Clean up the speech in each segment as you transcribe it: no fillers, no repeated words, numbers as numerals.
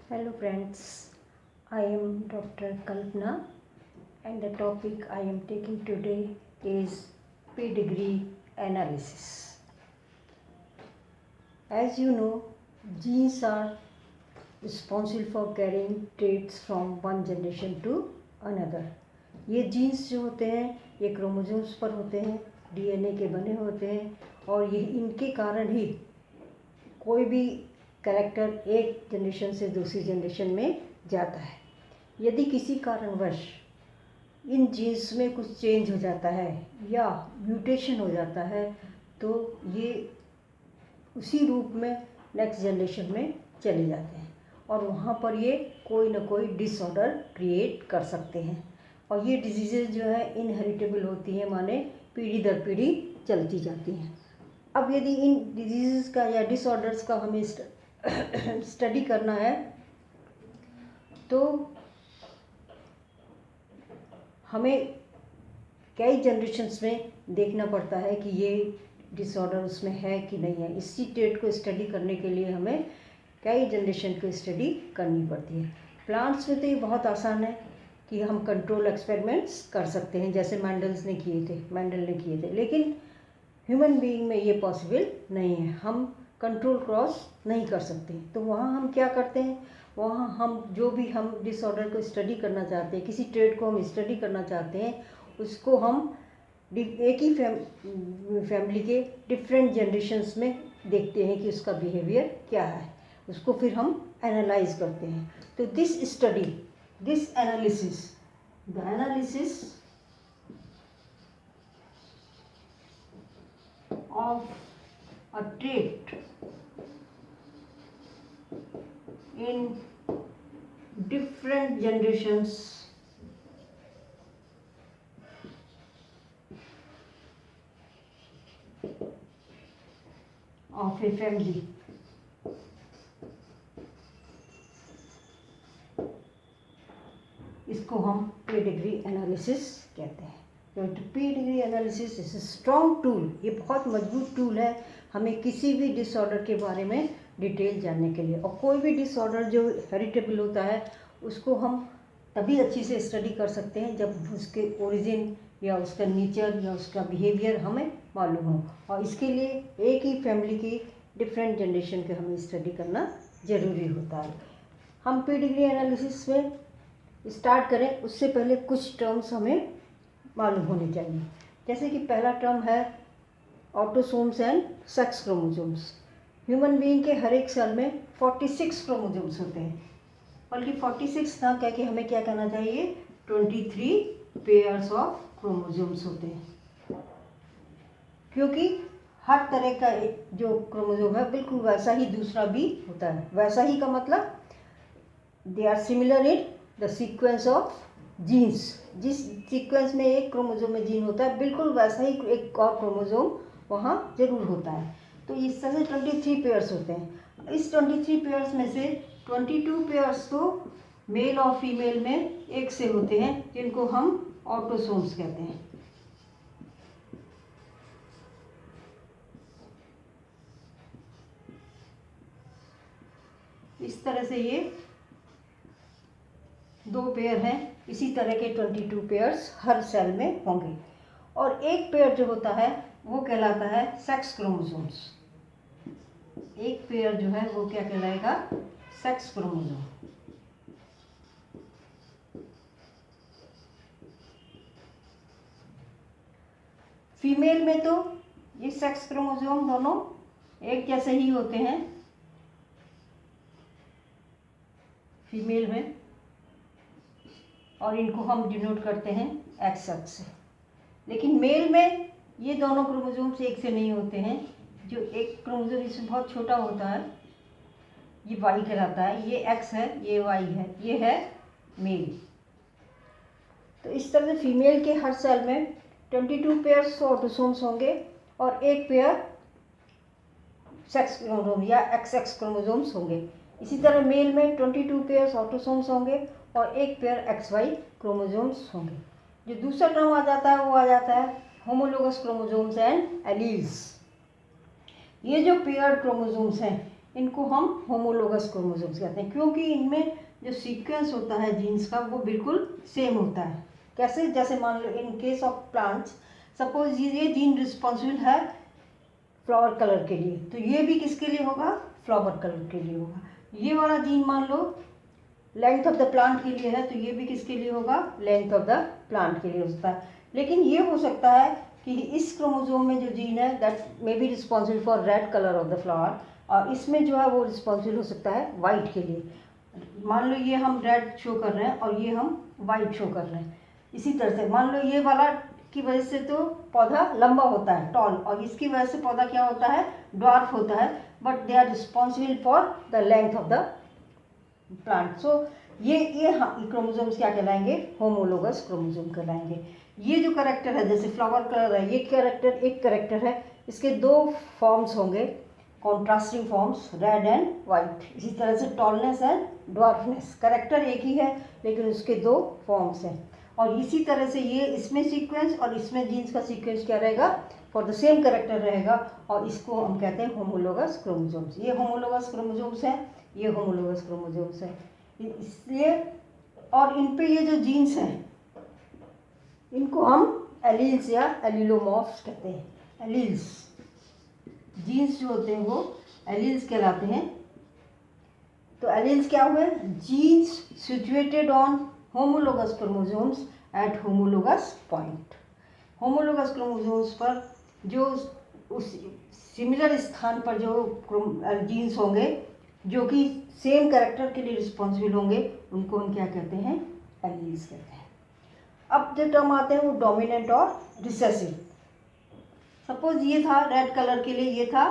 Hello friends, I am Dr. Kalpana and the topic I am taking today is pedigree analysis. As you know, genes are responsible for carrying traits from one generation to another. ये jeans जो होते हैं ये chromosomes पर होते हैं, DNA के बने होते हैं और ये इनके कारण ही कोई भी कैरेक्टर एक जनरेशन से दूसरी जनरेशन में जाता है। यदि किसी कारणवश इन जीन्स में कुछ चेंज हो जाता है या म्यूटेशन हो जाता है तो ये उसी रूप में नेक्स्ट जनरेशन में चले जाते हैं और वहाँ पर ये कोई ना कोई डिसऑर्डर क्रिएट कर सकते हैं और ये डिजीज़ेज जो है इनहेरिटेबल होती हैं, माने पीढ़ी दर पीढ़ी चलती जाती हैं। अब यदि इन डिजीज़ का या डिसऑर्डर्स का हमें स्टडी करना है तो हमें कई जनरेशन्स में देखना पड़ता है कि ये डिसऑर्डर उसमें है कि नहीं है। इसी ट्रेट को स्टडी करने के लिए हमें कई जनरेशन को स्टडी करनी पड़ती है। प्लांट्स में तो ये बहुत आसान है कि हम कंट्रोल एक्सपेरिमेंट्स कर सकते हैं, जैसे मैंडल ने किए थे, लेकिन ह्यूमन बीइंग में ये पॉसिबल नहीं है। हम कंट्रोल क्रॉस नहीं कर सकते। तो वहाँ हम क्या करते हैं, वहाँ हम जो भी हम डिसऑर्डर को स्टडी करना चाहते हैं, किसी ट्रेट को हम स्टडी करना चाहते हैं, उसको हम एक ही फैमिली के डिफरेंट जनरेशन्स में देखते हैं कि उसका बिहेवियर क्या है, उसको फिर हम एनालाइज करते हैं। तो this analysis of a trait in different generations of a family इसको हम पेडिग्री एनालिसिस कहते हैं। तो pedigree analysis is a strong tool, ये बहुत मजबूत टूल है हमें किसी भी डिसऑर्डर के बारे में डिटेल जानने के लिए। और कोई भी डिसऑर्डर जो हेरिटेबल होता है उसको हम तभी अच्छी से स्टडी कर सकते हैं जब उसके ओरिजिन या उसका नेचर या उसका बिहेवियर हमें मालूम हो, और इसके लिए एक ही फैमिली की डिफरेंट जनरेशन के हमें स्टडी करना ज़रूरी होता है। हम पेडिग्री एनालिसिस में स्टार्ट करें उससे पहले कुछ टर्म्स हमें मालूम होने चाहिए। जैसे कि पहला टर्म है autosomes and sex chromosomes. Human being के हर एक सेल में 46 क्रोमोसोम्स होते हैं, बल्कि 46 ना कह के हमें क्या कहना चाहिए, 23 पेयर्स ऑफ क्रोमोसोम्स होते हैं, क्योंकि हर तरह का जो क्रोमोसोम है बिल्कुल वैसा ही दूसरा भी होता है। वैसा ही का मतलब they are similar in the sequence of genes. जिस सीक्वेंस में एक क्रोमोसोम में जीन होता है बिल्कुल वैसा ही एक और क्रोमोसोम वहाँ जरूर होता है। तो इस तरह से 23 पेयर्स होते हैं। इस 23 पेयर्स में से 22 पेयर्स तो मेल और फीमेल में एक से होते हैं, जिनको हम ऑटोसोम्स कहते हैं। इस तरह से ये 2 पेयर हैं, इसी तरह के 22 पेयर्स हर सेल में होंगे। और एक पेयर जो होता है वो कहलाता है सेक्स क्रोमोसोम्स। एक पेयर जो है वो क्या कहलाएगा, सेक्स क्रोमोसोम। फीमेल में तो ये सेक्स क्रोमोसोम दोनों एक जैसे ही होते हैं फीमेल में, और इनको हम डिनोट करते हैं XX से। लेकिन मेल में ये दोनों क्रोमोसोम्स एक से नहीं होते हैं। जो एक क्रोमोसोम इसमें बहुत छोटा होता है ये Y कहलाता है, ये X है, ये Y है, ये है मेल। तो इस तरह से फीमेल के हर सेल में 22 पेयर्स ऑटोसोम्स होंगे और एक पेयर सेक्स क्रोमोसोम या XX क्रोमोसोम्स होंगे। इसी तरह मेल में 22 पेयर्स ऑटोसोम्स होंगे और एक पेयर XY क्रोमोसोम्स होंगे। जो दूसरा टर्म आ जाता है वो आ जाता है होमोलोगस क्रोमोसोम्स एंड एलील्स। ये जो पेयर्ड क्रोमोसोम्स हैं इनको हम होमोलोगस क्रोमोसोम्स कहते हैं, क्योंकि इनमें जो सीक्वेंस होता है जीन्स का वो बिल्कुल सेम होता है। कैसे? जैसे मान लो in case of plants, suppose ये जीन रिस्पॉन्सिबल है फ्लावर कलर के लिए, तो ये भी किसके लिए होगा? फ्लावर कलर के लिए होगा। ये वाला जीन मान लो लेंथ ऑफ द प्लांट के लिए है, तो ये भी किसके लिए होगा? लेंथ ऑफ द प्लांट के लिए होता है। लेकिन ये हो सकता है कि इस क्रोमोसोम में जो जीन है that may be responsible for red colour of the flower, और इसमें जो है वो रिस्पॉन्सिबल हो सकता है वाइट के लिए। मान लो ये हम रेड शो कर रहे हैं और ये हम वाइट शो कर रहे हैं। इसी तरह से मान लो ये वाला की वजह से तो पौधा लंबा होता है, टॉल, और इसकी वजह से पौधा क्या होता है? ड्वार्फ होता है, but they are responsible for the length of the plant. So ये क्रोमोसोम्स क्या कहलाएंगे? होमोलोगस क्रोमोसोम कहलाएंगे। ये जो कैरेक्टर है, जैसे फ्लावर कलर है, ये कैरेक्टर एक कैरेक्टर है, इसके दो फॉर्म्स होंगे, contrasting forms, red and white. इसी तरह से टॉलनेस एंड ड्वार्फनेस, कैरेक्टर एक ही है लेकिन उसके दो फॉर्म्स हैं। और इसी तरह से ये इसमें सीक्वेंस और इसमें जीन्स का सीक्वेंस क्या रहेगा? फॉर द सेम कैरेक्टर रहेगा, और इसको हम कहते हैं होमोलोगस क्रोमोसोम्स। ये होमोलोगस क्रोमोसोम्स हैं, ये होमोलोगस क्रोमोसोम्स हैं। इसलिए और इन पे ये जो जीन्स हैं इनको हम एलील्स या एलिलोमॉर्फ्स कहते हैं। एलील्स, जीन्स जो होते हैं वो एलील्स कहलाते हैं। तो एलील्स क्या हुए? Genes situated on homologous chromosomes at homologous point. Homologous chromosomes पर जो उस सिमिलर स्थान पर जो जीन्स होंगे जो कि सेम कैरेक्टर के लिए रिस्पॉन्सिबल होंगे, उनको हम क्या कहते हैं? एलील्स कहते हैं। अब जो टर्म आते हैं वो डोमिनेंट और रिसेसिव। सपोज ये था रेड कलर के लिए, ये था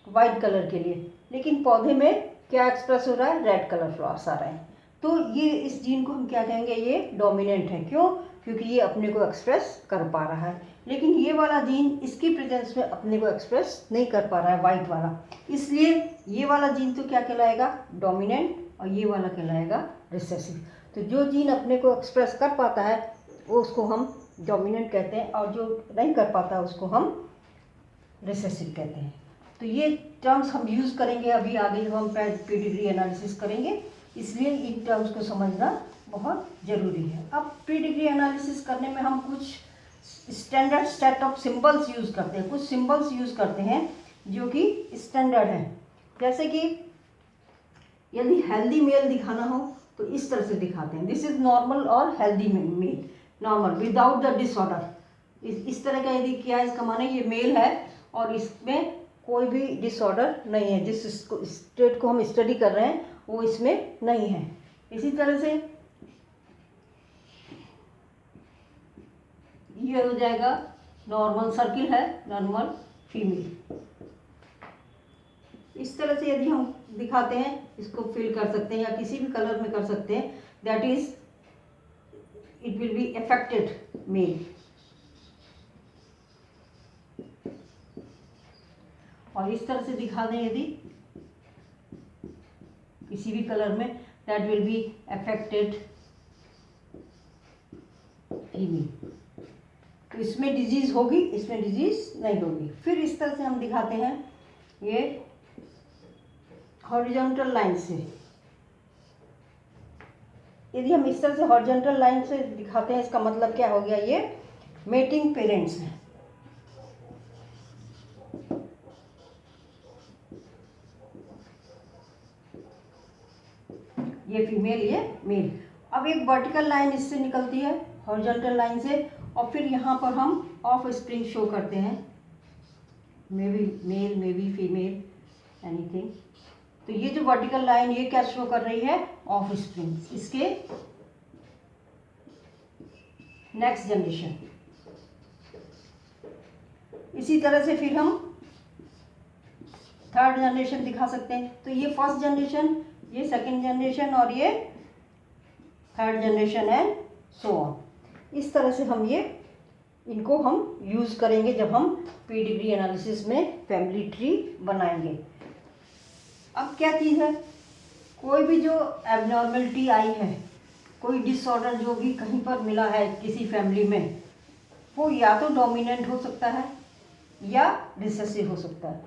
वाइट कलर के लिए, लेकिन पौधे में क्या एक्सप्रेस हो रहा है? रेड कलर फ्लावर्स आ रहे हैं, तो ये इस जीन को हम क्या कहेंगे? ये डोमिनेंट है। क्यों? क्योंकि ये अपने को एक्सप्रेस कर पा रहा है। लेकिन ये वाला जीन इसकी प्रेजेंस में अपने को एक्सप्रेस नहीं कर पा रहा है, वाइट वाला, इसलिए ये वाला जीन तो क्या कहलाएगा? डोमिनेंट, और ये वाला कहलाएगा रिसेसिव। तो जो जीन अपने को एक्सप्रेस कर पाता है वो उसको हम डोमिनेंट कहते हैं, और जो नहीं कर पाता उसको हम रिसेसिव कहते हैं। तो ये टर्म्स हम यूज़ करेंगे अभी आगे जब हम पेडिग्री एनालिसिस करेंगे, इसलिए इन टर्म्स को समझना बहुत ज़रूरी है। अब पेडिग्री एनालिसिस करने में हम कुछ standard set of symbols use करते हैं, कुछ सिंबल्स यूज़ करते हैं जो कि स्टैंडर्ड हैं। जैसे कि यदि हेल्दी मेल दिखाना हो तो इस तरह से दिखाते हैं, दिस इज नॉर्मल और healthy male, normal without the disorder. इस तरह का यदि किया, इसका माने ये मेल है और इसमें कोई भी डिसऑर्डर नहीं है, जिस स्टेट को हम स्टडी कर रहे हैं वो इसमें नहीं है। इसी तरह से ये हो जाएगा नॉर्मल सर्किल है, नॉर्मल फीमेल। इस तरह से यदि हम दिखाते हैं, इसको फिल कर सकते हैं या किसी भी कलर में कर सकते हैं, that is it will be affected male. और इस तरह से दिखा दें यदि किसी भी कलर में, that will be affected female. तो इसमें डिजीज होगी, इसमें डिजीज नहीं होगी। फिर इस तरह से हम दिखाते हैं ये हॉरिजॉन्टल लाइन से। यदि हम इस तरह से हॉरिजॉन्टल लाइन से दिखाते हैं, इसका मतलब क्या हो गया? ये मेटिंग पेरेंट्स हैं। ये फीमेल, ये मेल। अब एक वर्टिकल लाइन इससे निकलती है हॉरिजॉन्टल लाइन से, और फिर यहाँ पर हम ऑफ स्प्रिंग शो करते हैं, maybe male, maybe female, anything. तो ये जो वर्टिकल लाइन ये क्या शो कर रही है? ऑफ स्प्रिंग्स, इसके नेक्स्ट जनरेशन। इसी तरह से फिर हम थर्ड जनरेशन दिखा सकते हैं। तो ये फर्स्ट जनरेशन, ये सेकंड जनरेशन और ये third generation and so on. इस तरह से हम ये इनको हम यूज़ करेंगे जब हम पेडिग्री एनालिसिस में फैमिली ट्री बनाएंगे। अब क्या चीज़ है? कोई भी जो एबनॉर्मलिटी आई है, कोई डिसऑर्डर जो भी कहीं पर मिला है किसी फैमिली में, वो या तो डोमिनेंट हो सकता है या रिसेसिव हो सकता है।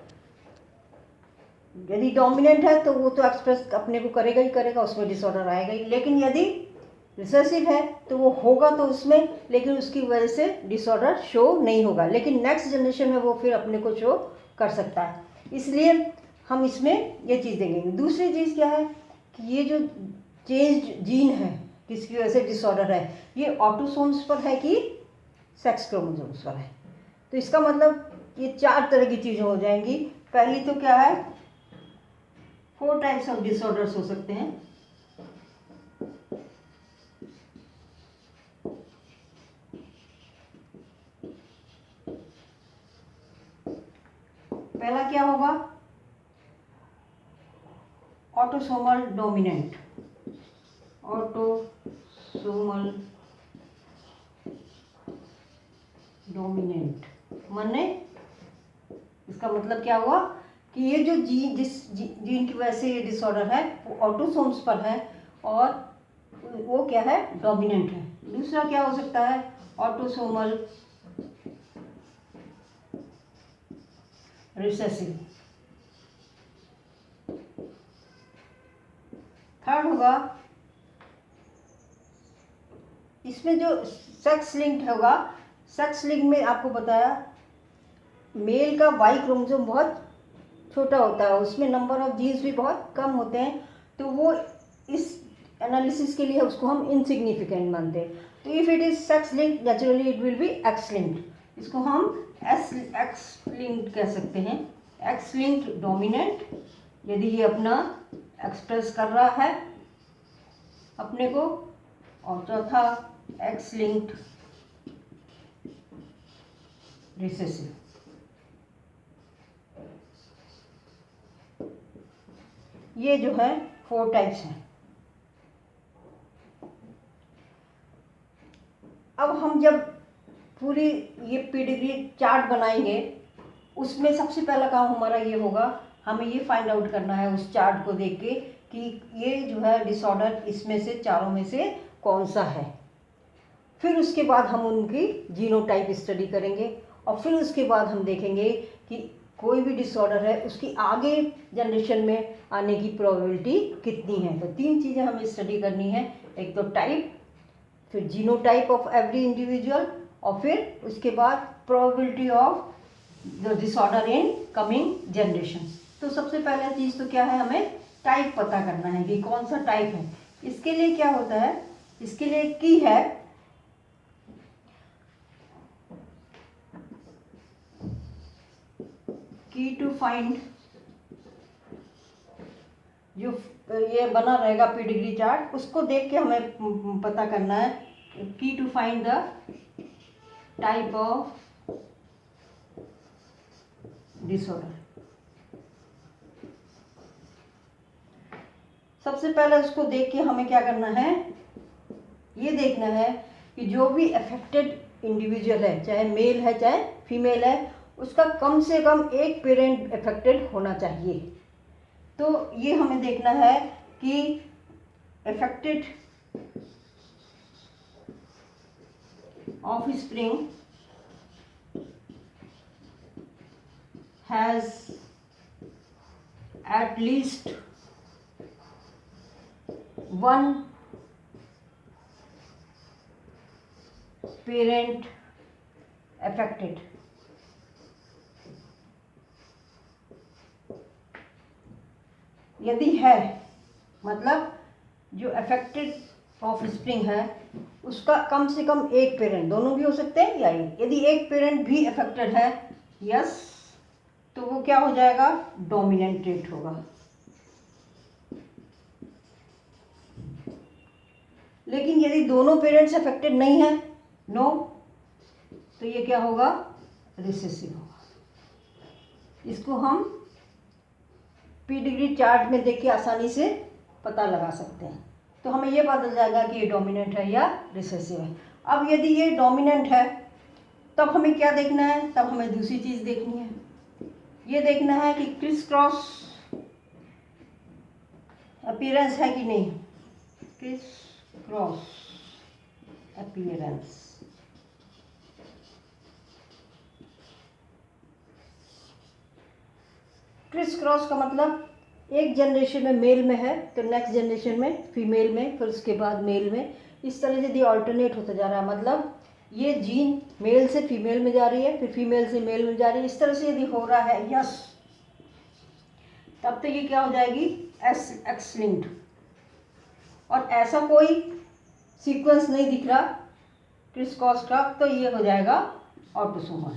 यदि डोमिनेंट है तो वो तो एक्सप्रेस अपने को करेगा ही करेगा, उसमें डिसऑर्डर आएगा ही। लेकिन यदि रिसेसिव है तो वो होगा तो उसमें, लेकिन उसकी वजह से डिसऑर्डर शो नहीं होगा, लेकिन नेक्स्ट जनरेशन में वो फिर अपने को शो कर सकता है। इसलिए हम इसमें ये चीज़ देखेंगे। दूसरी चीज़ क्या है कि ये जो चेंज जीन है जिसकी वजह से डिसऑर्डर है, ये ऑटोसोम्स पर है कि सेक्स क्रोमोसोम्स पर है। तो इसका मतलब ये 4 तरह की चीज़ें हो जाएंगी। पहली तो क्या है, 4 टाइप्स ऑफ डिसऑर्डर्स हो सकते हैं। पहला क्या होगा, ऑटोसोमल डोमिनेंट। ऑटोसोमल डोमिनेंट माने इसका मतलब क्या हुआ कि ये जो जीन की वजह से ये डिसऑर्डर है वो ऑटोसोम्स पर है और वो क्या है, डोमिनेंट है। दूसरा क्या हो सकता है, ऑटोसोमल रिसेसिव। थर्ड होगा, इसमें जो सेक्स लिंक्ड होगा, सेक्स लिंक में आपको बताया मेल का वाई क्रोमोसोम बहुत छोटा होता है, उसमें नंबर ऑफ जीन्स भी बहुत कम होते हैं, तो वो इस एनालिसिस के लिए उसको हम इनसिग्निफिकेंट मानते हैं। तो if it is sex linked naturally it will B x linked, इसको हम एक्स लिंक्ड कह सकते हैं, एक्स लिंक्ड डोमिनेंट, यदि ये अपना एक्सप्रेस कर रहा है अपने को। और चौथा एक्स लिंक्ड रिसेसिव। ये जो है 4 टाइप्स हैं। अब हम जब पूरी ये पेडिग्री चार्ट बनाएंगे, उसमें सबसे पहला काम हमारा ये होगा, हमें ये फाइंड आउट करना है उस चार्ट को देख के कि ये जो है डिसऑर्डर इसमें से चारों में से कौन सा है। फिर उसके बाद हम उनकी जीनोटाइप स्टडी करेंगे और फिर उसके बाद हम देखेंगे कि कोई भी डिसऑर्डर है उसकी आगे जनरेशन में आने की प्रोबेबिलिटी कितनी है। तो 3 चीज़ें हमें स्टडी करनी है, एक तो टाइप, फिर जीनोटाइप ऑफ एवरी इंडिविजुअल और फिर उसके बाद probability of the disorder in coming generation. तो सबसे पहला चीज़ तो क्या है, हमें टाइप पता करना है कि कौन सा टाइप है। इसके लिए क्या होता है, इसके लिए की है, की टू फाइंड, जो ये बना रहेगा पेडिग्री चार्ट, उसको देख के हमें पता करना है, की to find the type of disorder. सबसे पहले उसको देख के हमें क्या करना है, ये देखना है कि जो भी अफेक्टेड इंडिविजुअल है, चाहे मेल है चाहे फीमेल है, उसका कम से कम एक पेरेंट अफेक्टेड होना चाहिए। तो ये हमें देखना है कि affected offspring has at least one parent affected। यदि है मतलब जो अफेक्टेड ऑफस्प्रिंग है उसका कम से कम एक पेरेंट, दोनों भी हो सकते हैं या एक, यदि एक पेरेंट भी अफेक्टेड है, यस, तो वो क्या हो जाएगा, डोमिनेंट ट्रेट होगा। लेकिन यदि दोनों पेरेंट्स अफेक्टेड नहीं है, नो, तो ये क्या होगा, रिसेसिव होगा। इसको हम पेडिग्री चार्ट में देख के आसानी से पता लगा सकते हैं। तो हमें ये पता चल जाएगा कि ये डोमिनेंट है या रिसेसिव है। अब यदि ये डोमिनेंट है तब हमें क्या देखना है, तब हमें दूसरी चीज़ देखनी है, ये देखना है कि क्रिस क्रॉस अपीयरेंस है कि नहीं, criss cross appearance. Criss cross का मतलब एक जनरेशन में मेल में है तो नेक्स्ट जनरेशन में फीमेल में, फिर उसके बाद मेल में, इस तरह से यदि ऑल्टरनेट होता जा रहा है, मतलब ये जीन मेल से फीमेल में जा रही है, फिर फीमेल से मेल में जा रही है, इस तरह से यदि हो रहा है यस, तब तो ये क्या हो जाएगी, एस एक्स लिंक्ड। और ऐसा कोई सीक्वेंस नहीं दिख रहा क्रिस क्रॉस का, तो ये हो जाएगा ऑटोसोमल।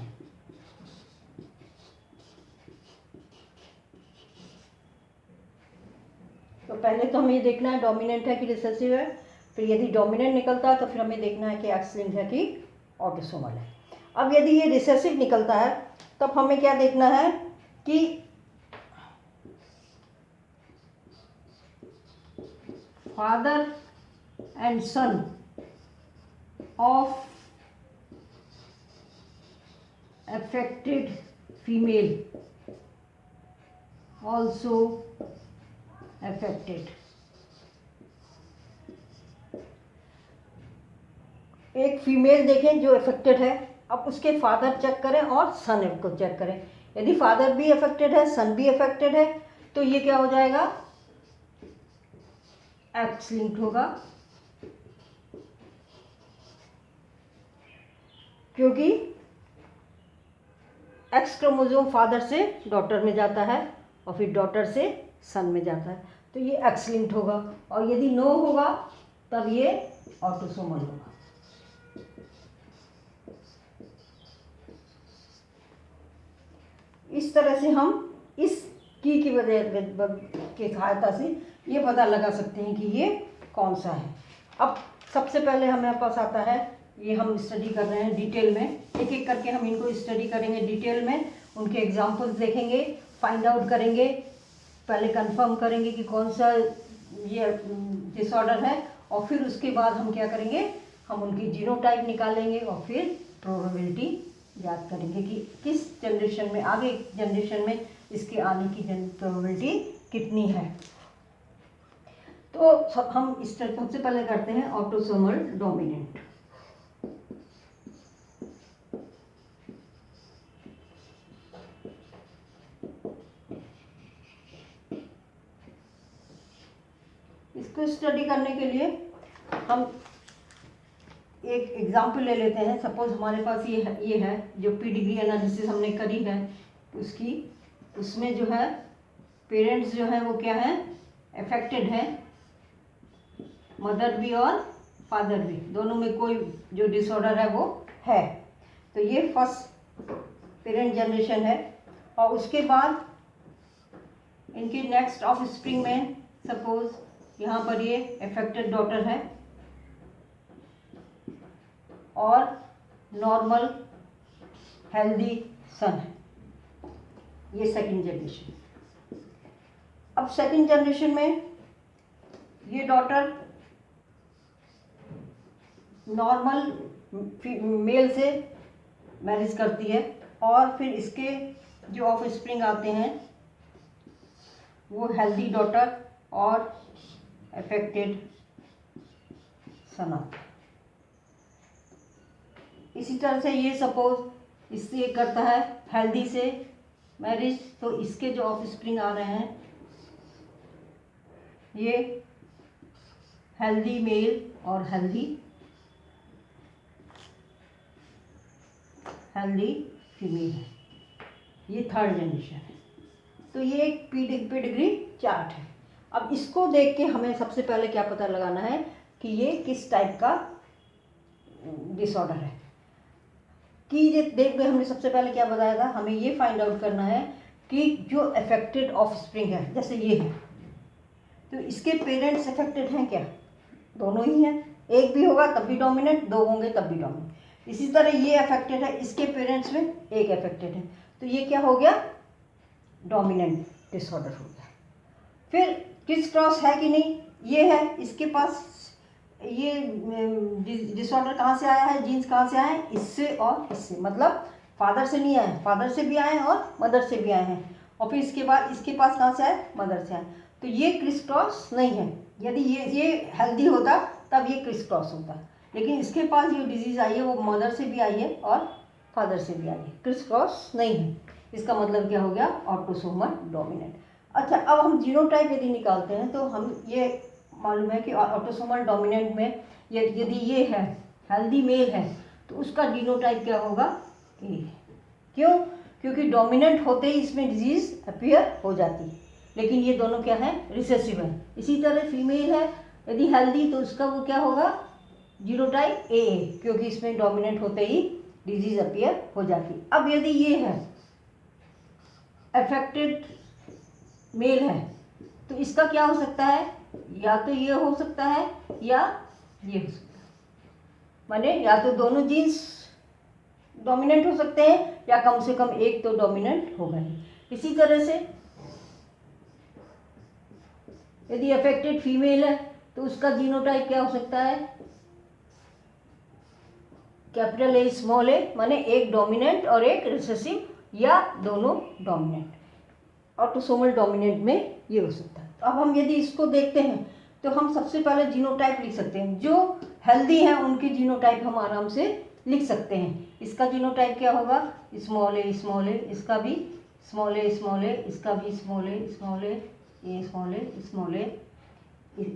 तो पहले तो हमें ये देखना है डोमिनेंट है कि रिसेसिव है, फिर यदि डोमिनेंट निकलता है तो फिर हमें देखना है कि एक्स लिंक्ड है कि ऑटोसोमल है। अब यदि ये रिसेसिव निकलता है तब हमें क्या देखना है कि father and son of affected female also affected। एक फीमेल देखें जो अफेक्टेड है, अब उसके फादर चेक करें और सन को चेक करें, यदि फादर भी अफेक्टेड है सन भी अफेक्टेड है तो ये क्या हो जाएगा, एक्स लिंक्ड होगा, क्योंकि एक्स क्रोमोसोम फादर से डॉटर में जाता है और फिर डॉटर से सन में जाता है, तो ये एक्स लिंक्ड होगा। और यदि नो होगा तब ये ऑटोसोमल होगा। इस तरह से हम इस की वजह के सहायता से ये पता लगा सकते हैं कि ये कौन सा है। अब सबसे पहले हमारे पास आता है, ये हम स्टडी कर रहे हैं डिटेल में, एक एक करके हम इनको स्टडी करेंगे डिटेल में, उनके एग्जांपल्स देखेंगे, फाइंड आउट करेंगे, पहले कंफर्म करेंगे कि कौन सा ये डिसऑर्डर है, और फिर उसके बाद हम क्या करेंगे, हम उनकी जीनोटाइप निकालेंगे और फिर प्रोबेबिलिटी याद करेंगे कि किस जनरेशन में, आगे जनरेशन में इसके आने की प्रोबेबिलिटी कितनी है। तो सब हम इस सबसे पहले करते हैं ऑटोसोमल डोमिनेंट। इसको स्टडी करने के लिए हम एक एग्जाम्पल ले लेते हैं। सपोज हमारे पास ये है जो पीडिग्री एनालिसिस हमने करी है उसकी, उसमें जो है पेरेंट्स जो है वो क्या है, अफेक्टेड है, मदर भी और फादर भी, दोनों में कोई जो डिसऑर्डर है वो है। तो ये फर्स्ट पेरेंट जनरेशन है। और उसके बाद इनके नेक्स्ट ऑफ स्प्रिंग में सपोज यहाँ पर ये अफेक्टेड डॉटर है और नॉर्मल हेल्दी सन है, ये सेकंड जनरेशन। अब सेकंड जनरेशन में ये डॉटर नॉर्मल मेल से मैरिज करती है और फिर इसके जो ऑफ स्प्रिंग आते हैं वो हेल्दी डॉटर और अफेक्टेड सन आते हैं। इसी तरह से ये सपोज इससे करता है हेल्दी से मैरिज, तो इसके जो ऑफ स्प्रिंग आ रहे हैं ये हेल्दी मेल और हेल्दी फीमेल है, ये थर्ड जनरेशन है। तो ये एक पेडिग्री चार्ट है। अब इसको देख के हमें सबसे पहले क्या पता लगाना है कि ये किस टाइप का डिसऑर्डर है। कि देख के हमने सबसे पहले क्या बताया था, हमें ये फाइंड आउट करना है कि जो अफेक्टेड ऑफ स्प्रिंग है, जैसे ये है, तो इसके पेरेंट्स अफेक्टेड हैं क्या, दोनों ही हैं, एक भी होगा तब भी डोमिनेंट, दो होंगे तब भी डोमिनेंट। इसी तरह ये अफेक्टेड है, इसके पेरेंट्स में एक अफेक्टेड है, तो ये क्या हो गया, डोमिनेंट डिसऑर्डर हो गया। फिर क्रिस क्रॉस है कि नहीं, ये है, इसके पास ये डिसऑर्डर कहाँ से आया है, जीन्स कहाँ से आए हैं, इससे और इससे, मतलब फादर से नहीं आए, फादर से भी आए हैं और मदर से भी आए हैं, और फिर इसके बाद इसके पास कहाँ से आए, मदर से आए, तो ये क्रिस क्रॉस नहीं है। यदि ये हेल्दी होता तब ये क्रिस क्रॉस होता, लेकिन इसके पास जो डिजीज़ आई है वो मदर से भी आई है और फादर से भी आई है, क्रिस क्रॉस नहीं है। इसका मतलब क्या हो गया, ऑटोसोमल डोमिनेंट। अच्छा, अब हम जीनोटाइप यदि निकालते हैं तो हम ये मालूम है कि ऑटोसोमल डोमिनेंट में यदि ये है हेल्दी मेल है तो उसका जीनोटाइप क्या होगा, ए। क्यों? क्योंकि डोमिनेंट होते ही इसमें डिजीज अपीयर हो जाती है, लेकिन ये दोनों क्या है, रिसेसिव है। इसी तरह फीमेल है यदि हेल्दी तो उसका वो क्या होगा, जीनोटाइप ए, क्योंकि इसमें डोमिनेंट होते ही डिजीज अपीयर हो जाती। अब यदि ये है अफेक्टेड मेल है तो इसका क्या हो सकता है, या तो ये हो सकता है या ये हो सकता है, माने या तो दोनों जीन्स डोमिनेंट हो सकते हैं या कम से कम एक तो डोमिनेंट होगा ही। इसी तरह से यदि अफेक्टेड फीमेल है तो उसका जीनोटाइप क्या हो सकता है, कैपिटल ए स्मॉल ए, माने एक डोमिनेंट और एक रिसेसिव या दोनों डोमिनेंट। ऑटोसोमल डोमिनेंट में ये हो सकता है। तो अब हम यदि इसको देखते हैं तो हम सबसे पहले जीनोटाइप लिख सकते हैं। जो हेल्दी हैं उनके जीनोटाइप हम आराम से लिख सकते हैं। इसका जीनोटाइप क्या होगा, स्मॉल ए, इसका भी स्मॉल ए, इसका भी small A, small A, small A, small A,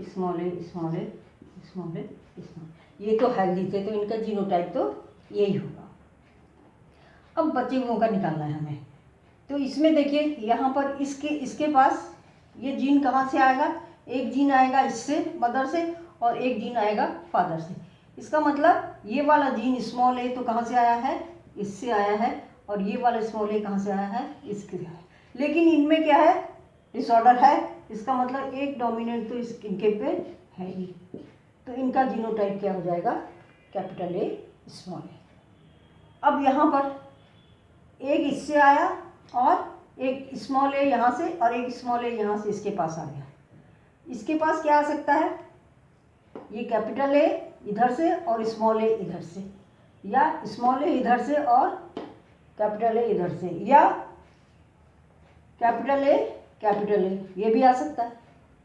small A, small A, small A, small. ये तो हेल्दी थे तो इनका जीनोटाइप तो यही होगा। अब बचे हुओं का निकालना है हमें। तो इसमें देखिए यहाँ पर इसके पास ये जीन कहाँ से आएगा, एक जीन आएगा इससे मदर से और एक जीन आएगा फादर से। इसका मतलब ये वाला जीन स्मॉल ए तो कहाँ से आया है, इससे आया है, और ये वाला स्मॉल ए कहाँ से आया है, इसके आया है। लेकिन इनमें क्या है, डिसऑर्डर है। इसका मतलब एक डोमिनेंट तो इनके पे है ही, तो इनका जीनोटाइप क्या हो जाएगा, कैपिटल ए स्मॉल ए। अब यहाँ पर एक इससे आया और एक स्मॉल ए यहाँ से और एक स्मॉल ए यहाँ से इसके पास आ गया। इसके पास क्या आ सकता है, ये कैपिटल ए इधर से और स्मॉल ए इधर से, या स्मॉल ए इधर से और कैपिटल ए इधर से, या कैपिटल ए ये भी आ सकता है।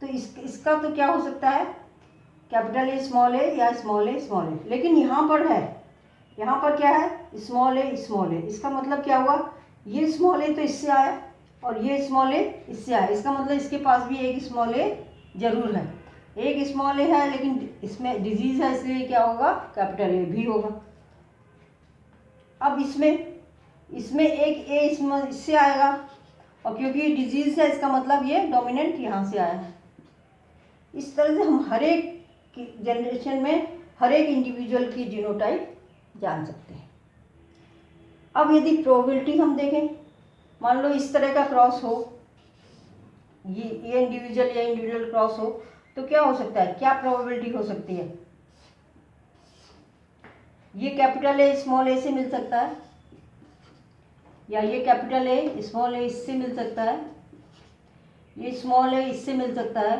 तो इसका तो क्या हो सकता है, कैपिटल ए स्मॉल ए या स्मॉल ए स्मॉल ए। लेकिन यहाँ पर है, यहाँ पर क्या है, स्मॉल ए स्मॉल ए। इसका मतलब क्या हुआ, ये स्मॉल ए तो इससे आया और ये स्मॉल ए इससे आया। इसका मतलब इसके पास भी एक स्मॉल ए जरूर है। एक स्मॉल ए है लेकिन इसमें डिजीज है, इसलिए क्या होगा, कैपिटल ए भी होगा। अब इसमें एक ए इससे आएगा और क्योंकि डिजीज है इसका मतलब ये डोमिनेंट यहाँ से आया है। इस तरह से हम हर एक जनरेशन में हर एक इंडिविजुअल की जीनोटाइप जान सकते हैं। अब यदि प्रोबेबिलिटी हम देखें, मान लो इस तरह का क्रॉस हो, ये इंडिविजुअल क्रॉस हो, तो क्या हो सकता है, क्या प्रोबेबिलिटी हो सकती है, ये कैपिटल ए स्मॉल ए से मिल सकता है, या ये कैपिटल ए स्मॉल ए इससे मिल सकता है, ये स्मॉल ए इससे मिल सकता है,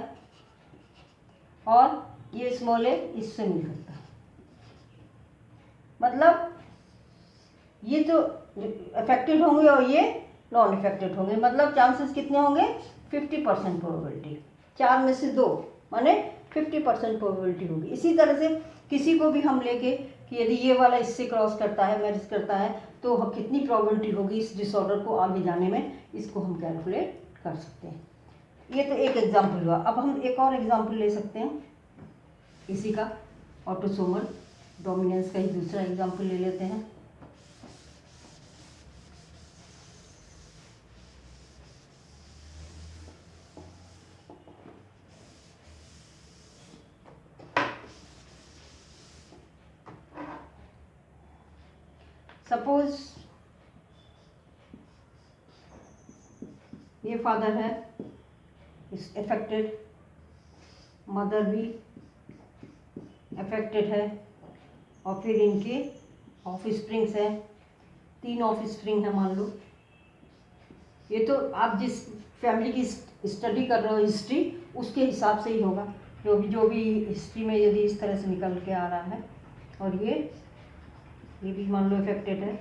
और ये स्मॉल ए इससे मिल सकता है। मतलब ये तो अफेक्टेड होंगे और ये नॉन अफेक्टेड होंगे। मतलब चांसेस कितने होंगे, 50% प्रोबेबिलिटी, 4 में से 2 माने 50% प्रोबेबिलिटी होगी। इसी तरह से किसी को भी हम लेके कि यदि ये वाला इससे क्रॉस करता है, मैरिज करता है, तो कितनी प्रोबेबिलिटी होगी इस डिसऑर्डर को आगे जाने में, इसको हम कैलकुलेट कर सकते हैं। ये तो एक एग्जाम्पल हुआ। अब हम एक और एग्जाम्पल ले सकते हैं इसी का, ऑटोसोमल डोमिनेंस का ही दूसरा एग्जाम्पल ले लेते हैं। सपोज ये फादर है, इस अफेक्टेड, मदर भी अफेक्टेड है, और फिर इनके ऑफस्प्रिंग्स हैं, 3 ऑफस्प्रिंग है मान लो। ये तो आप जिस फैमिली की स्टडी कर रहे हो हिस्ट्री, उसके हिसाब से ही होगा, जो भी हिस्ट्री में यदि इस तरह से निकल के आ रहा है। और ये भी मान लो अफेक्टेड है,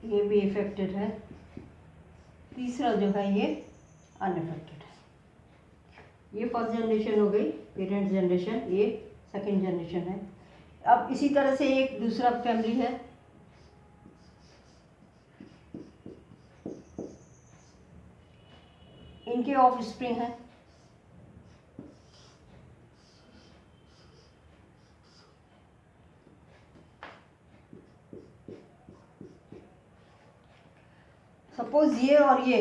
ये भी अफेक्टेड है, तीसरा जो है ये अनअफेक्टेड है। ये फर्स्ट जनरेशन हो गई, पेरेंट्स जनरेशन, ये सेकंड जनरेशन है। अब इसी तरह से एक दूसरा फैमिली है, इनके ऑफ स्प्रिंग हैं। सपोज ये और ये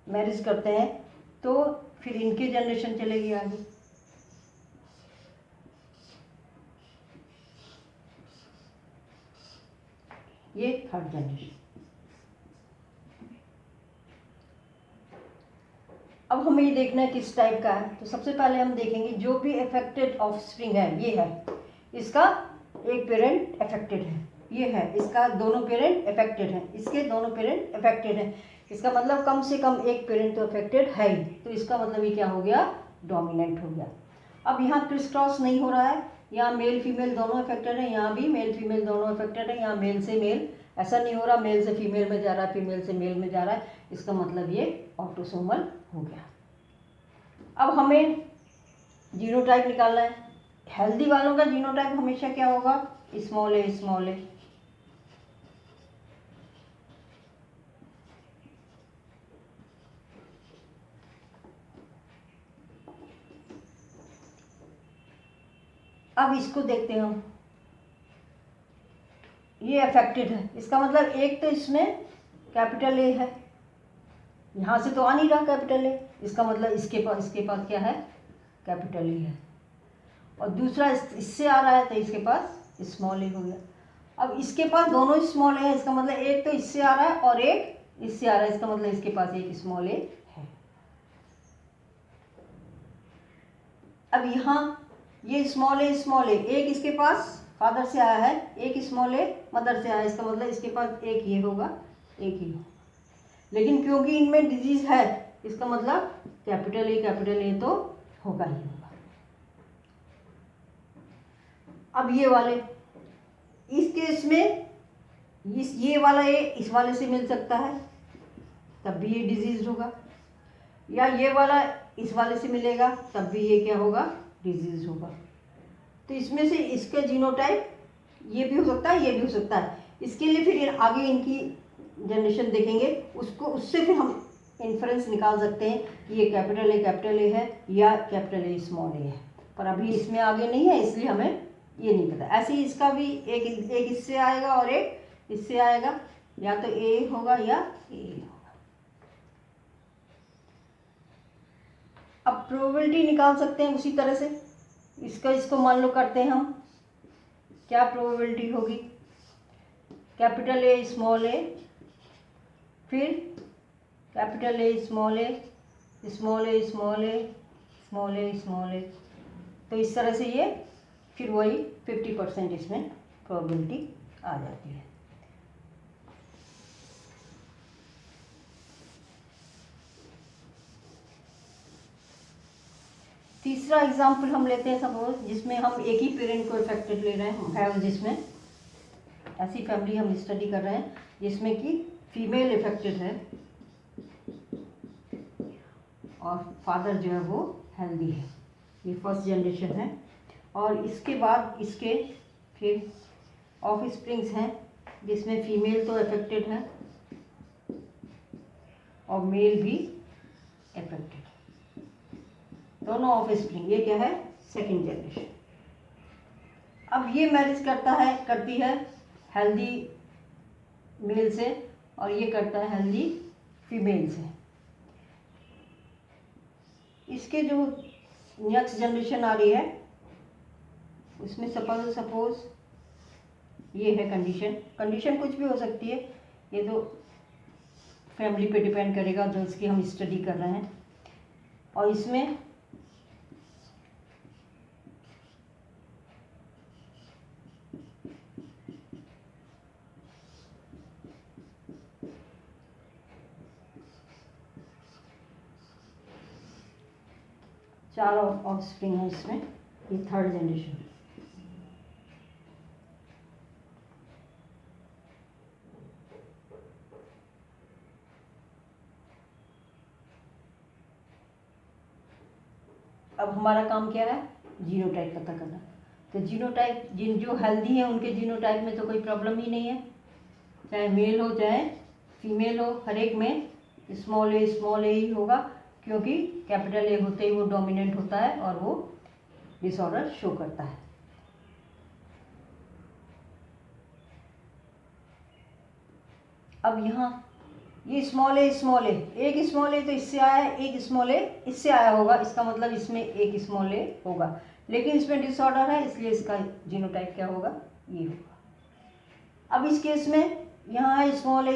मैरिज करते हैं तो फिर इनके जनरेशन चलेगी आगे। ये थर्ड जनरेशन। अब हमें ये देखना है किस टाइप का है। तो सबसे पहले हम देखेंगे जो भी अफेक्टेड ऑफस्प्रिंग है, ये है, इसका एक पेरेंट अफेक्टेड है, ये है, इसका दोनों पेरेंट अफेक्टेड हैं, इसके दोनों पेरेंट अफेक्टेड हैं। इसका मतलब कम से कम एक पेरेंट तो अफेक्टेड है ही। तो इसका मतलब ये क्या हो गया, डोमिनेंट हो गया। अब यहाँ क्रिस क्रॉस नहीं हो रहा है, यहाँ मेल फीमेल दोनों अफेक्टेड हैं, यहाँ भी मेल फीमेल दोनों अफेक्टेड हैं, यहाँ मेल से मेल ऐसा नहीं हो रहा, मेल से फीमेल में जा रहा है, फीमेल से मेल में जा रहा है। इसका मतलब ये ऑटोसोमल हो गया। अब हमें जीनोटाइप निकालना है। हेल्दी वालों का जीनोटाइप हमेशा क्या होगा, स्मॉल ए स्मॉल ए। अब इसको देखते हैं हम, ये अफेक्टेड है, इसका मतलब एक तो इसमें कैपिटल ए है, यहाँ से तो आ नहीं रहा कैपिटल ए, इसका मतलब इसके पास क्या है, कैपिटल ए है। और दूसरा इससे आ रहा है तो इसके पास स्मॉल ए हो गया। अब इसके पास दोनों स्मॉल ए है, इसका मतलब एक तो इससे आ रहा है और एक इससे आ रहा है, इसका मतलब इसके पास एक स्मॉल ए है। अब यहाँ ये स्मॉल ए, एक इसके पास फादर से आया है, एक स्मॉल ए मदर से आया है, इसका मतलब इसके पास एक ये होगा, एक ही होगा। लेकिन क्योंकि इनमें डिजीज है, इसका मतलब कैपिटल ए तो होगा ही होगा। अब ये वाले, इस केस में ये वाला ए इस वाले से मिल सकता है, तब भी ये डिजीज होगा, या ये वाला इस वाले से मिलेगा तब भी ये क्या होगा, डिजीज होगा। तो इसमें से इसका जीनोटाइप ये भी हो सकता है, ये भी हो सकता है। इसके लिए फिर आगे इनकी जनरेशन देखेंगे, उससे फिर हम इन्फरेंस निकाल सकते हैं कि ये कैपिटल ए है या कैपिटल ए स्मॉल ए है। पर अभी इसमें आगे नहीं है, इसलिए हमें ये नहीं पता। ऐसे ही इसका भी एक इससे आएगा और एक इससे आएगा, या तो ए होगा या ए होगा। अब प्रोबेबिलिटी निकाल सकते हैं उसी तरह से, इसको मान लो करते हैं हम, क्या प्रोबेबिलिटी होगी, कैपिटल ए स्मॉल ए, फिर capital A small A, small A small A, small A small A. तो इस तरह से ये फिर वही 50% इसमें प्रोबेबिलिटी आ जाती है। तीसरा एग्जाम्पल हम लेते हैं, सपोज जिसमें हम एक ही पेरेंट को इफेक्टेड ले रहे हैं, जिसमें ऐसी फैमिली हम स्टडी कर रहे हैं जिसमें कि फीमेल इफेक्टेड है और फादर जो है वो हेल्दी है। ये फर्स्ट जनरेशन है। और इसके बाद इसके फिर ऑफ स्प्रिंग्स हैं जिसमें फीमेल तो अफेक्टेड है और मेल भी अफेक्टेड, दोनों ऑफ स्प्रिंग। ये क्या है, सेकंड जनरेशन। अब ये मैरिज करती है हेल्दी मेल से और ये करता है हेल्दी फीमेल से। इसके जो नेक्स्ट जनरेशन आ रही है उसमें सपोज ये है कंडीशन कुछ भी हो सकती है, ये तो फैमिली पे डिपेंड करेगा जो इसकी हम स्टडी कर रहे हैं। और इसमें चार ऑफ स्प्रिंग है, इसमें ये थर्ड जनरेशन। अब हमारा काम क्या है, जीनोटाइप पता करना। तो जीनोटाइप जो हेल्दी है उनके जीनोटाइप में तो कोई प्रॉब्लम ही नहीं है, चाहे मेल हो चाहे फीमेल हो, हर एक में स्मॉल ए ही होगा, क्योंकि कैपिटल ए होते ही वो डोमिनेंट होता है और वो डिसऑर्डर शो करता है। अब यहाँ ये स्मॉल ए, एक स्मॉल ए तो इससे आया है, एक स्मॉल ए इससे आया होगा, इसका मतलब इसमें एक स्मॉल ए होगा, लेकिन इसमें डिसऑर्डर है इसलिए इसका जीनोटाइप क्या होगा, ये होगा। अब इस केस में यहाँ है स्मॉल ए,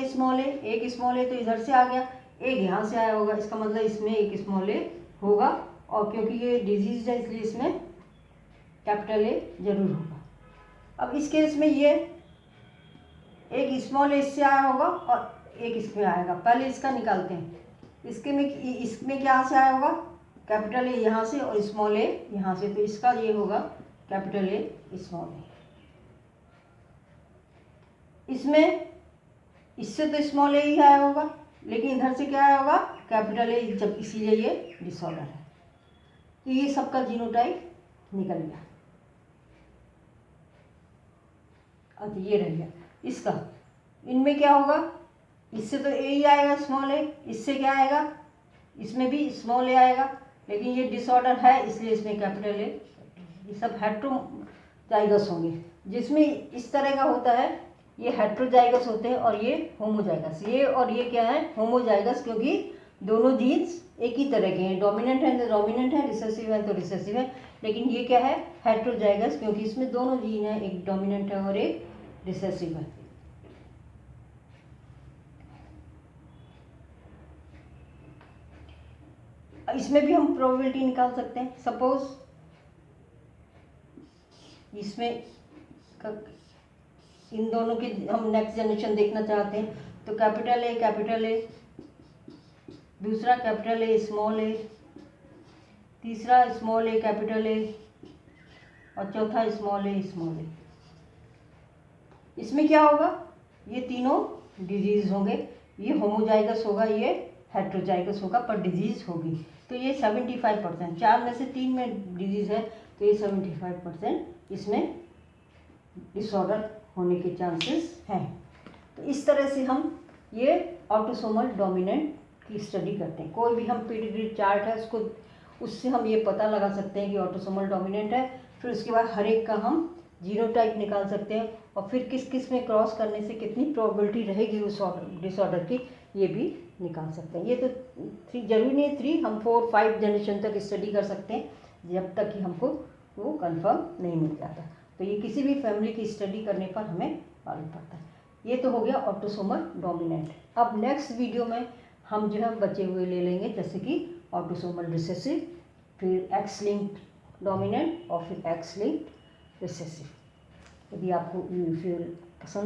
एक स्मॉल ए तो इधर से आ गया, एक यहाँ से आया होगा, इसका मतलब इसमें एक स्मॉल ए होगा, और क्योंकि ये डिजीज है इसलिए इसमें कैपिटल ए जरूर होगा। अब इस केस में ये एक स्मॉल ए इससे आया होगा और एक इसमें आएगा, पहले इसका निकालते हैं। इसमें क्या से आया होगा, कैपिटल ए यहाँ से और स्मॉल ए यहाँ से, तो इसका ये होगा कैपिटल ए स्मॉल ए। इसमें इससे तो स्मॉल ए ही आया होगा, लेकिन इधर से क्या आया होगा, कैपिटल ए, जब इसीलिए ये डिसऑर्डर है। तो ये सबका जीनोटाइप निकल गया। अब ये रह गया इसका, इनमें क्या होगा, इससे तो ए ही आएगा स्मॉल ए, इससे क्या आएगा, इसमें भी स्मॉल ए आएगा, लेकिन ये डिसऑर्डर है इसलिए इसमें कैपिटल ए। ये सब हेट्रोजाइगस होंगे, जिसमें इस तरह का होता है ये हेट्रोजाइगस होते हैं और ये होमोजाइगस। ये और ये क्या है, होमोजाइगस, क्योंकि दोनों जीन्स एक ही तरह के हैं, डोमिनेंट है तो डोमिनेंट है, रिसेसिव है तो रिसेसिव है। लेकिन ये क्या है, हेट्रोजाइगस, क्योंकि इसमें दोनों जीन है, एक डोमिनेंट है और एक रिसेसिव है। इसमें भी हम प्रोबेबिलिटी निकाल सकते हैं। सपोज इसमें इन दोनों की हम नेक्स्ट जनरेशन देखना चाहते हैं, तो कैपिटल ए, दूसरा कैपिटल ए स्मॉल ए, तीसरा स्मॉल ए कैपिटल ए, और चौथा स्मॉल ए स्मॉल ए। इसमें क्या होगा, ये तीनों डिजीज होंगे, ये होमोजाइगस होगा, ये हेट्रोजाइगस होगा, पर डिजीज होगी। तो ये 75%, 4 में से 3 में डिजीज है, तो ये 75% इसमें डिसऑर्डर होने के चांसेस हैं। तो इस तरह से हम ये ऑटोसोमल डोमिनेंट की स्टडी करते हैं। कोई भी हम पेडिग्री चार्ट है उससे हम ये पता लगा सकते हैं कि ऑटोसोमल डोमिनेंट है। फिर उसके बाद हर एक का हम जीनोटाइप निकाल सकते हैं, और फिर किस किस में क्रॉस करने से कितनी प्रोबेबिलिटी रहेगी उस डिसऑर्डर की, ये भी निकाल सकते हैं। ये तो 3 जरूरी नहीं, 3 हम 4-5 जनरेशन तक स्टडी कर सकते हैं, जब तक कि हमको वो कंफर्म नहीं मिल जाता। तो ये किसी भी फैमिली की स्टडी करने पर हमें मालूम पड़ता है। ये तो हो गया ऑटोसोमल डोमिनेंट। अब नेक्स्ट वीडियो में हम जो है बचे हुए ले लेंगे, जैसे कि ऑटोसोमल रिसेसिव, फिर एक्स लिंक्ड डोमिनेंट और फिर एक्स लिंक्ड रिसेसिव। यदि आपको पसंद